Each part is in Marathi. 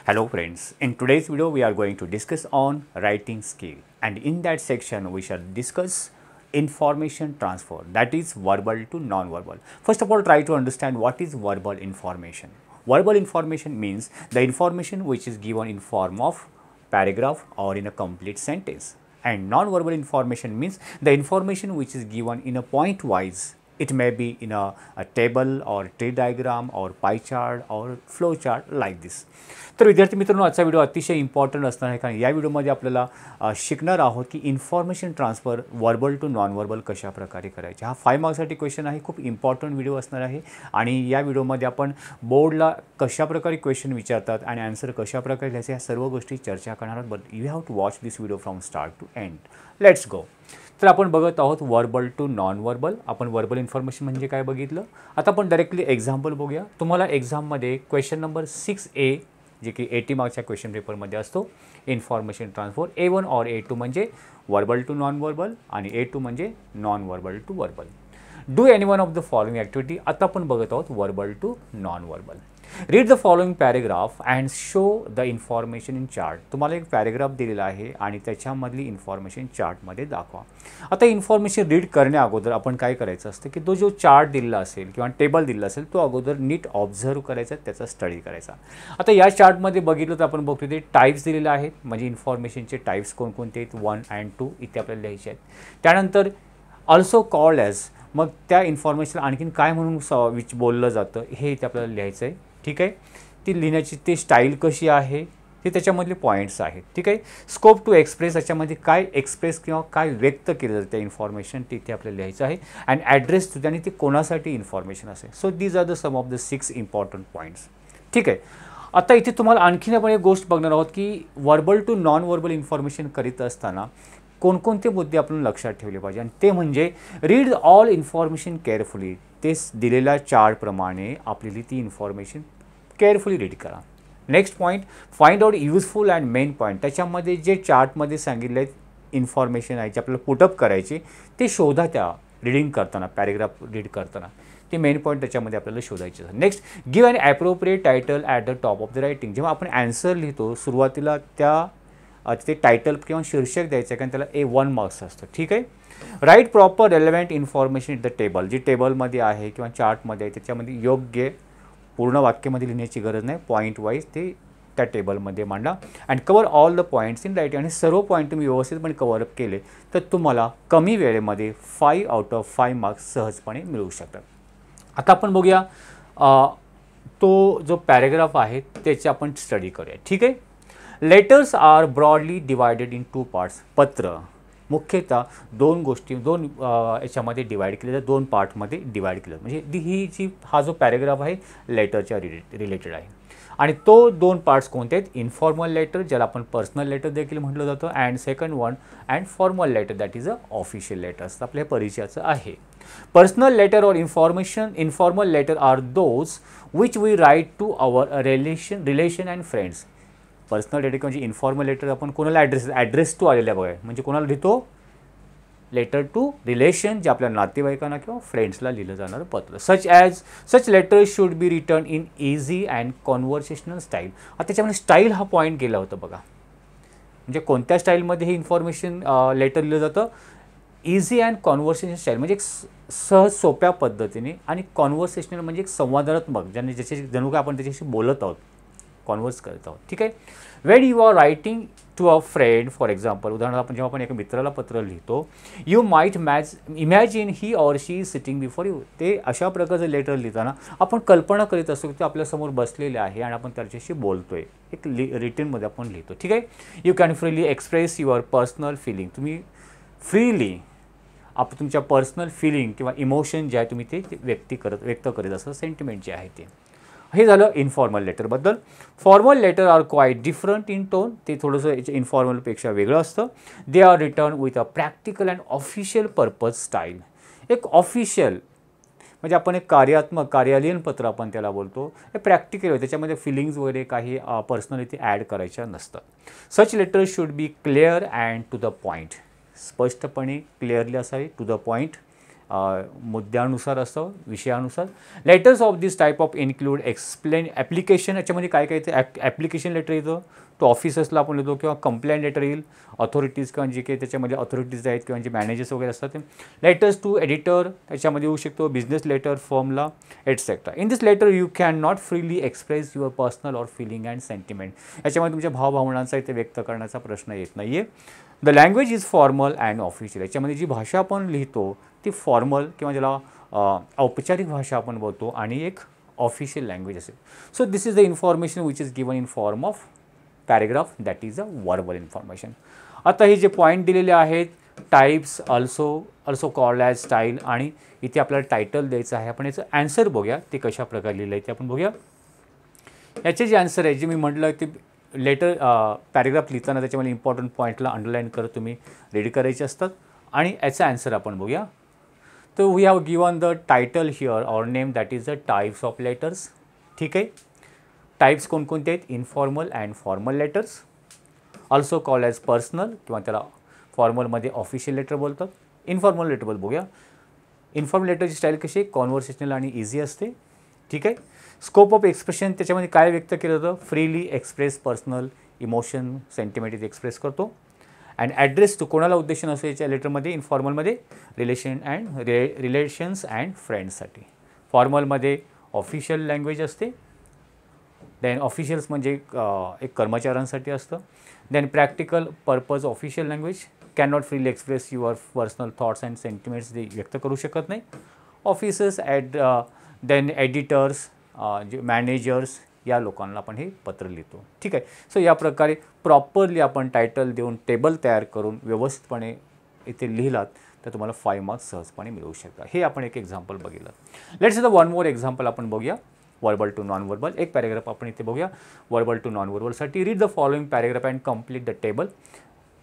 Hello friends, in today's video we are going to discuss on writing skill, and in that section we shall discuss information transfer, that is verbal to non-verbal. First of all, try to understand what is verbal information. Verbal information means the information which is given in form of paragraph or in a complete sentence, and non-verbal information means the information which is given in a point wise. It may be in a table or tree diagram or pie chart or flow chart like this. तर विद्यार्थी मित्रांनो, आजचा व्हिडिओ अतिशय इम्पॉर्टंट असणार आहे, कारण या व्हिडिओमध्ये आपल्याला शिकणार आहोत की information transfer verbal to non verbal कशा प्रकारे करायचे. हा 5 मार्क्ससाठी क्वेश्चन आहे, खूप इम्पॉर्टंट व्हिडिओ असणार आहे. आणि या व्हिडिओमध्ये आपण बोर्डला कशा प्रकारे क्वेश्चन विचारतात आणि आन्सर कशा प्रकारे लिहायचे, या सर्व गोष्टी चर्चा करणार आहोत. But you have to watch this video from start to end. Let's go. तर आपण बघत आहोत वर्बल टू नॉन वर्बल. आपण वर्बल इन्फॉर्मेशन म्हणजे काय बघितलं. आता आपण डायरेक्टली एक्झाम्पल बघूया. तुम्हाला एक्झाममध्ये क्वेश्चन नंबर 6A जे की 80 मार्क्सच्या क्वेश्चन पेपरमध्ये असतो, इन्फॉर्मेशन ट्रान्सफर A1 और A2 म्हणजे वर्बल टू नॉन वर्बल आणि A2 म्हणजे non verbal to verbal. Do any one of the following activity. आता आपण बघत आहोत verbal to non verbal. Read the following paragraph and show the information in chart. तुम्हाला एक पॅरेग्राफ दिलेला आहे आणि त्याच्यामधली इन्फॉर्मेशन चार्टमध्ये दाखवा. आता इन्फॉर्मेशन रीड करण्या अगोदर आपण काय करायचं असतं की तो जो चार्ट दिलेला असेल किंवा टेबल दिलेला असेल तो अगोदर नीट ऑब्झर्व करायचा, त्याचा स्टडी करायचा. आता या चार्टमध्ये बघितलं तर आपण बघतो ते टाईप्स दिलेले आहेत, म्हणजे इन्फॉर्मेशनचे टाईप्स कोणकोणते आहेत, 1 and 2 इथे आपल्याला लिहायचे आहेत. त्यानंतर ऑल्सो कॉल्ड ॲज, मग त्या इन्फॉर्मेशन आणखीन काय म्हणून बोललं जातं हे इथे आपल्याला लिहायचं आहे. ठीक आहे. ती लिहिण्याची ती स्टाईल कशी आहे ते त्याच्यामधले पॉईंट्स आहेत. ठीक आहे. स्कोप टू एक्सप्रेस, याच्यामध्ये काय एक्सप्रेस किंवा काय व्यक्त केलं जातं त्या इन्फॉर्मेशन तिथे आपल्याला लिहायचं आहे. अँड ॲड्रेस टू, त्याने ती कोणासाठी इन्फॉर्मेशन असेल. So these are the some of the 6 important points. ठीक आहे. आता इथे तुम्हाला आणखीन आपण एक गोष्ट बघणार आहोत की verbal to non verbal information करीत असताना कोणकोणते मुद्दे आपण लक्षात ठेवले पाहिजे, आणि ते म्हणजे रीड ऑल इन्फॉर्मेशन केअरफुली. ते दिलेल्या चार्टप्रमाणे आपल्याला ती इन्फॉर्मेशन केअरफुली रीड करा. Next point, find out useful and main point. त्याच्यामध्ये जे चार्टमध्ये सांगितले आहेत इन्फॉर्मेशन आहे जे आपल्याला पुटअप करायचे ते शोधा. त्या रीडिंग करताना, पॅरेग्राफ रीड करताना ते मेन पॉईंट त्याच्यामध्ये आपल्याला शोधायचे. Next, give an appropriate title at the top of the writing. जेव्हा आपण ॲन्सर लिहितो सुरुवातीला ते टायटल किंवा शीर्षक द्यायचं आहे, कारण त्याला A1 मार्क्स असतं. ठीक आहे. Right proper relevant information in the table. जी टेबलमध्ये आहे किंवा चार्टमध्ये आहे त्याच्यामध्ये योग्य पूर्ण वाक्यामध्ये लिहिण्याची गरज नाही, पॉईंट वाईज ते त्या टेबलमध्ये मांडा. And cover all the points in writing. आणि सर्व पॉईंट तुम्ही व्यवस्थितपणे कवरअप केले तर तुम्हाला कमी वेळेमध्ये 5 out of 5 मार्क्स सहजपणे मिळू शकतात. आता आपण बघूया तो जो पॅरेग्राफ आहे त्याची आपण स्टडी करूया. ठीक आहे. Letters are broadly divided in 2 parts. पत्र मुख्यतः दोन याच्यामध्ये डिवाइड केलं जातं, 2 पार्टमध्ये डिवाइड केलं. म्हणजे हा जो पॅरेग्राफ आहे लेटरच्या रिलेटेड आहे. आणि तो 2 पार्ट्स कोणते आहेत, इन्फॉर्मल लेटर ज्याला आपण पर्सनल लेटर देखील म्हटलं जातं, and second one and formal letter that is a official letters. आपल्या परिचयाचं आहे. पर्सनल लेटर और informal letter are those which we write to our relation and friends. Personal letter म्हणजे इन्फॉर्मल लेटर आपण कोणाला ॲड्रेस टू आलेल्या बघा, म्हणजे कोणाला लिहितो, लेटर टू रिलेशन जे आपल्या नातेवाईकांना किंवा फ्रेंड्सला लिहिलं जाणारं पत्र. Such letter should be written in easy and conversational style. आता त्याच्यामध्ये स्टाईल हा पॉईंट गेला होता बघा, म्हणजे कोणत्या स्टाईलमध्ये हे इन्फॉर्मेशन लेटर लिहिलं जातं, इझी अँड कॉन्व्हर्सेशनल स्टाईल म्हणजे एक सहज सोप्या पद्धतीने, आणि कॉन्व्हर्सेशनल म्हणजे एक संवादात्मक, ज्याच्याशी जणू काय आपण त्याच्याशी बोलत आहोत, कॉन्व्हर्स करत आहोत. ठीक आहे. When you are writing to a friend for example, उदाहरणार्थ जेव्हा आपण एका मित्राला पत्र लिहितो, you might imagine he or she is sitting before you. ते अशा प्रकारचं लेटर लिहिताना आपण कल्पना करीत असतो की ते आपल्यासमोर बसलेले आहे आणि आपण त्याच्याशी बोलतोय. एक रिटनमध्ये आपण लिहितो. ठीक आहे. You can freely express your personal feeling. तुम्ही फ्रीली तुमच्या पर्सनल फिलिंग किंवा इमोशन जे आहे तुम्ही ते व्यक्त करीत असं सेंटिमेंट जे आहे ते. हे झालं इन्फॉर्मल लेटरबद्दल. Formal letter are quite different in tone. ते थोडंसं इन्फॉर्मलपेक्षा वेगळं असतं. They are written with a practical and official purpose style. एक ऑफिशियल म्हणजे आपण एक कार्यालयीन पत्र आपण त्याला बोलतो, हे प्रॅक्टिकल आहे. त्याच्यामध्ये फिलिंग्स वगैरे काही पर्सनॅलिटी ॲड करायच्या नसतात. Such letter should be clear and to the point. स्पष्टपणे क्लिअरली असावे, टू द पॉईंट मुद्द्यानुसार असतं, विषयानुसार. Letters of this type of include explain application. याच्यामध्ये काय काय येतं, ॲप्लिकेशन लेटर येतं, तो ऑफिसर्सला आपण लिहितो, किंवा कंप्लेंट लेटर येईल अथॉरिटीज किंवा जे काही त्याच्यामध्ये अथॉरिटीज आहेत किंवा जे मॅनेजर्स वगैरे असतात ते. लेटर्स टू एडिटर त्याच्यामध्ये येऊ शकतो, बिझनेस लेटर फर्मला etcetera. In this letter you can not freely express your personal or feeling and sentiment. याच्यामध्ये तुमच्या भावभावनांचा इथे व्यक्त करण्याचा प्रश्न येत नाही आहे. The language is formal and official. याच्यामध्ये जी भाषा आपण लिहितो ती फॉर्मल किंवा ज्याला औपचारिक भाषा आपण बोलतो, आणि एक ऑफिशियल लँग्वेज असेल. So this is the information which is given in form of paragraph, that is a verbal information. आता हे जे पॉईंट दिलेले आहेत, types also called as style, आणि इथे आपल्याला टायटल द्यायचं आहे. आपण याचं ॲन्सर बघूया, ते कशा प्रकारे लिहिलं आहे ते आपण बघूया. याचे जे ॲन्सर आहे जे मी म्हटलं ते लेटर पॅरेग्राफ लिहिताना त्याच्यामध्ये इम्पॉर्टंट पॉईंटला अंडरलाईन करत तुम्ही रेडी करायचे असतात, आणि याचा ॲन्सर आपण बघूया. तर we have given the title here or name, that is the types of letters. ठीक आहे, टाईप्स कोणकोणते आहेत, informal and formal letters, also called as personal, किंवा त्याला फॉर्मलमध्ये ऑफिशियल लेटर बोलतात. इनफॉर्मल लेटर बघूया. इनफॉर्मल लेटरची स्टाईल कशी, कॉन्व्हर्सेशनल आणि इझी असते. ठीक आहे. स्कोप ऑफ एक्सप्रेशन त्याच्यामध्ये काय व्यक्त केलं जातं, freely express personal emotion sentiment इथे एक्सप्रेस करतो. अँड ॲड्रेस टू कोणाला उद्देशन असतो याच्या लेटरमध्ये, इनफॉर्मलमध्ये रिलेशन्स अँड फ्रेंड्ससाठी. फॉर्मलमध्ये ऑफिशियल लँग्वेज असते. देन ऑफिशियल्स म्हणजे एक कर्मचाऱ्यांसाठी असतं. Then practical purpose official language cannot freely express your personal thoughts and sentiments, ते व्यक्त करू शकत नाही. ऑफिसर्स देन एडिटर्स, जे मॅनेजर्स, या लोकांना आपण हे पत्र लिहितो. ठीक आहे. सो या प्रकारे प्रॉपरली आपण टायटल देऊन टेबल तयार करून व्यवस्थितपणे इथे लिहिलात तर तुम्हाला 5 मार्क्स सहजपणे मिळू शकतात. हे आपण एक एक्झाम्पल बघितलं. Let's the one more example आपण बघूया, वर्बल टू नॉन वर्बल. एक पॅरेग्राफ आपण इथे बघूया वर्बल टू नॉन वर्बलसाठी. Read the following paragraph and complete the table.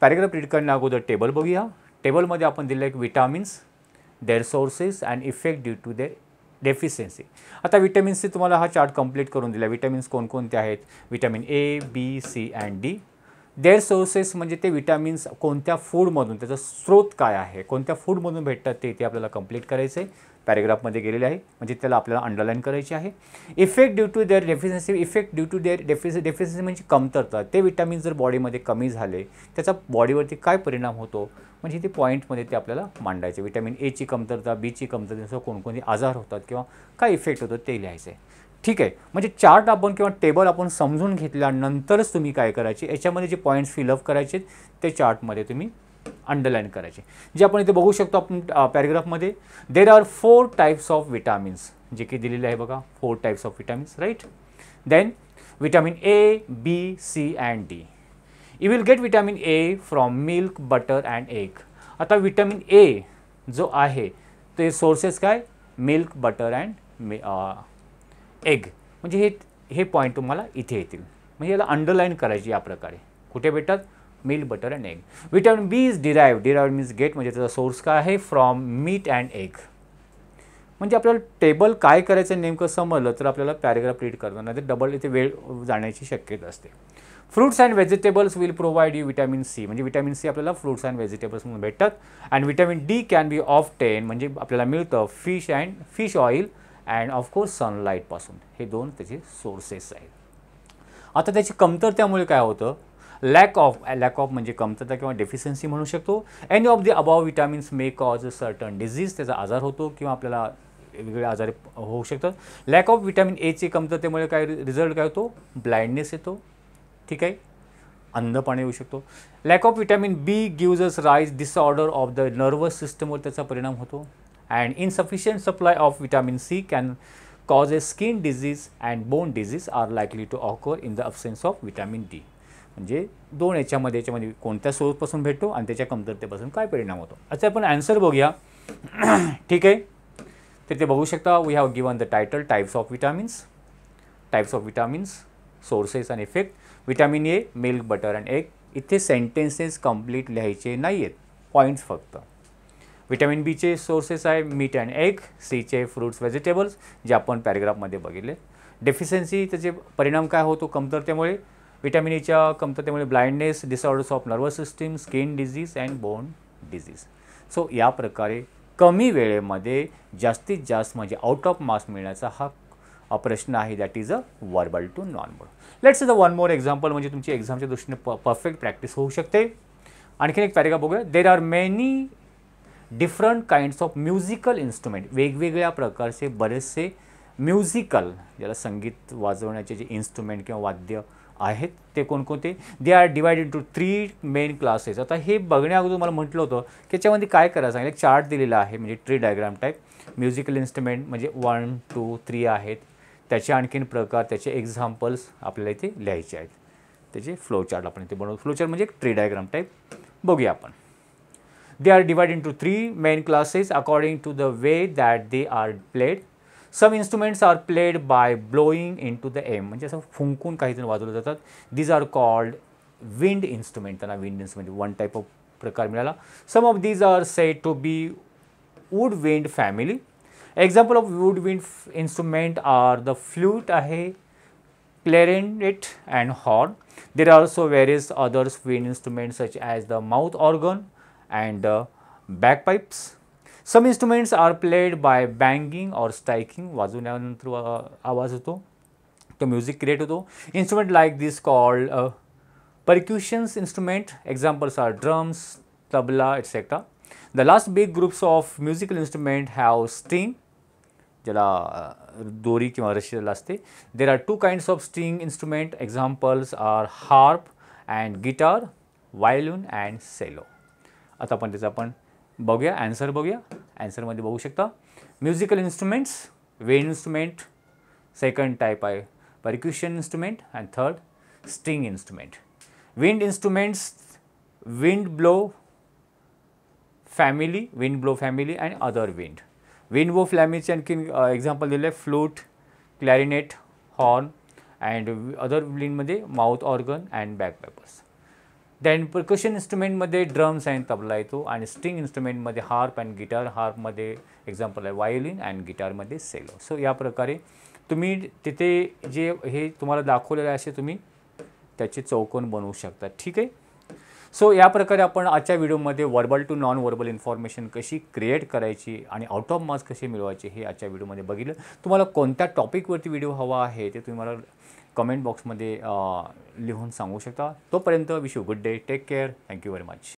Paragraph read करण्या अगोदर टेबल बघूया. टेबलमध्ये आपण दिलं एक vitamins, their sources and effect due to their deficiency. आता विटॅमिन्सचे तुम्हाला हा चार्ट कंप्लीट करून दिला. विटॅमिन्स कोणकोणते आहेत, vitamin A, B, C and D. Their sources म्हणजे ते विटॅमिन्स कोणत्या फूडमधून, त्याचा स्रोत काय आहे, कोणत्या फूडमधून भेटतात ते इथे आपल्याला कंप्लीट करायचं आहे. पॅरेग्राफमध्ये गेलेले आहे, म्हणजे त्याला आपल्याला अंडरलाईन करायचे आहे. Effect due to their deficiency. Effect due to their deficiency म्हणजे कमतरता. ते विटॅमिन्स जर बॉडीमध्ये कमी झाले त्याचा बॉडीवरती काय परिणाम होतो, म्हणजे ते पॉईंटमध्ये ते आपल्याला मांडायचे. विटॅमिन एची कमतरता, बीची कमतरता, असं कोणकोणते आजार होतात किंवा काय इफेक्ट होतो ते लिहायचं आहे. ठीक आहे. म्हणजे चार्ट आपण किंवा टेबल आपण समजून घेतल्यानंतरच तुम्ही काय करायचे, याच्यामध्ये जे पॉईंट्स फिलअप करायचे ते चार्टमध्ये तुम्ही अंडरलाईन करायचे. जे आपण इथे बघू शकतो आपण पॅरेग्राफमध्ये, there are 4 types of vitamins, जे की दिलेले आहे बघा, 4 types of vitamins, right. Then vitamin A, B, C and D. You will get vitamin A from milk, butter and egg. आता विटॅमिन ए जो आहे ते सोर्सेस काय, मिल्क, बटर अँड एग. म्हणजे हे पॉईंट तुम्हाला इथे येतील. म्हणजे याला अंडरलाईन करायची या प्रकारे. कुठे भेटतात, milk, butter and egg. Vitamin B is derived means get, म्हणजे त्याचा सोर्स काय आहे, फ्रॉम मीट अँड एग. म्हणजे आपल्याला टेबल काय करायचं नेमकं समजलं तर आपल्याला पॅरेग्राफ रीड करणार, नाही तर डबल इथे वेळ जाण्याची शक्यता असते. Fruits and vegetables will provide you vitamin C. म्हणजे विटॅमिन सी आपल्याला फ्रूट्स अँड व्हेजिटेबल्समधून भेटतात. And vitamin D can be often, म्हणजे आपल्याला मिळतं फिश ऑइल अँड ऑफकोर्स सनलाईटपासून. हे 2 त्याचे सोर्सेस आहेत. आता त्याची कमतरतेमुळे काय होतं, लॅक ऑफ म्हणजे कमतरता किंवा डेफिशियन्सी म्हणू शकतो. Any of the above vitamins may cause a certain disease. त्याचा आजार होतो किंवा आपल्याला वेगवेगळे आजार होऊ शकतात. लॅक ऑफ विटॅमिन एची कमतरतेमुळे काय रिझल्ट काय होतो, ब्लाइंडनेस येतो. ठीक आहे, अंधपणे येऊ शकतो. Lack of vitamin B gives us rise disorder of the nervous सिस्टमवर त्याचा परिणाम होतो. And insufficient supply of vitamin C can cause a skin disease and bone disease are likely to occur in the absence of vitamin D. म्हणजे 2 याच्यामध्ये कोणत्या सोर्सपासून भेटतो आणि त्याच्या कमतरतेपासून काय परिणाम होतो. अच्छा, आपण आन्सर बघूया. ठीक आहे, तर ते बघू शकता. We have given the title, types of vitamins, sources and effect. Vitamin A, milk, butter and egg. इथे सेंटेन्सेस कंप्लीट लिहायचे नाही आहेत, पॉईंट्स फक्त. विटॅमिन बीचे सोर्सेस आहे मीट अँड एग. सीचे फ्रूट्स, व्हेजिटेबल्स, जे आपण पॅरेग्राफमध्ये बघितले. डेफिशियन्सी त्याचे परिणाम काय होतो कमतरतेमुळे, विटॅमिन एच्या कमतरतेमुळे blindness, disorders of nervous system, skin disease and bone disease. So या प्रकारे कमी वेळेमध्ये जास्तीत जास्त म्हणजे आउट ऑफ मार्क्स मिळण्याचा हा प्रश्न आहे. That is a verbal to non verbal. Let's the one more example म्हणजे तुमची एक्झामच्या दृष्टीने परफेक्ट प्रॅक्टिस होऊ शकते. आणखीन एक पॅरेग्राफ बघूया. There are many different kinds of musical instrument. वेगवेगळ्या प्रकारचे बरेचसे म्युझिकल, ज्याला संगीत वाजवण्याचे जे इन्स्ट्रुमेंट किंवा वाद्य आहेत ते कोणकोणते. They are divided into 3 main classes. आता हे बघण्याअगोदर मला म्हटलं होतं की याच्यामध्ये काय करायचं सांगितलं. एक चार्ट दिलेला आहे म्हणजे tree diagram type. Musical instrument म्हणजे 1, 2, 3 आहेत. त्याचे आणखीन प्रकार, त्याचे एक्झाम्पल्स आपल्याला इथे लिहायचे आहेत. त्याचे फ्लो चार्ट आपण इथे बनवतो. फ्लो चार्ट म्हणजे एक ट्री डायग्राम टाईप. बघूया आपण. They are divided into 3 main classes according to the way that they are played. Some instruments are played by blowing into the air. म्हणजे असं फुंकून काही जण वाजवले जातात. These are called wind instrument. त्यांना wind instrument one type of प्रकार मिळाला. Some of these are said to be woodwind family. Example of woodwind instrument are the flute आहे, clarinet and horn. There are also various other wind instruments such as the mouth organ and bagpipes. Some instruments are played by banging or striking. वाजवण्यानंतर आवाज होतो, तो म्युझिक क्रिएट होतो. Instrument like this called percussion instrument. Examples are drums, tabla, etc. The last big groups of musical instrument have string, ज्याला दोरी किंवा रशिला असते. There are 2 kinds of string instrument. Examples are harp and guitar, violin and cello. आता आपण त्याचा आपण बघूया, ॲन्सर बघूया. ॲन्सरमध्ये बघू शकता musical instruments, wind instrument, second type आहे percussion instrument and third string instrument. Wind instruments, wind blow family and other wind. Wind blow फॅमिलीचे आणखीन एक्झाम्पल दिले flute, clarinet, horn and other विंडमध्ये mouth organ and bagpipers. Then percussion इन्स्ट्रुमेंटमध्ये ड्रम्स अँड तबला येतो आणि स्ट्रिंग इन्स्ट्रुमेंटमध्ये हार्प अँड गिटार. हार्पमध्ये एक्झाम्पल आहे वायोलिन अँड गिटारमध्ये सेलो. सो या प्रकारे तुम्ही तिथे जे हे तुम्हाला दाखवलेलं आहे असे तुम्ही त्याचे चौकोन बनवू शकता. ठीक आहे. सो या प्रकारे आपण आजच्या व्हिडिओमध्ये verbal to non verbal information कशी क्रिएट करायची आणि आउट ऑफ मार्क्स कसे मिळवायचे हे आजच्या व्हिडिओमध्ये बघितलं. तुम्हाला कोणत्या टॉपिकवरती व्हिडिओ हवा आहे ते तुम्ही मला कमेंट बॉक्समध्ये लिहून सांगू शकता. तोपर्यंत wish you good day. Take care. Thank you very much.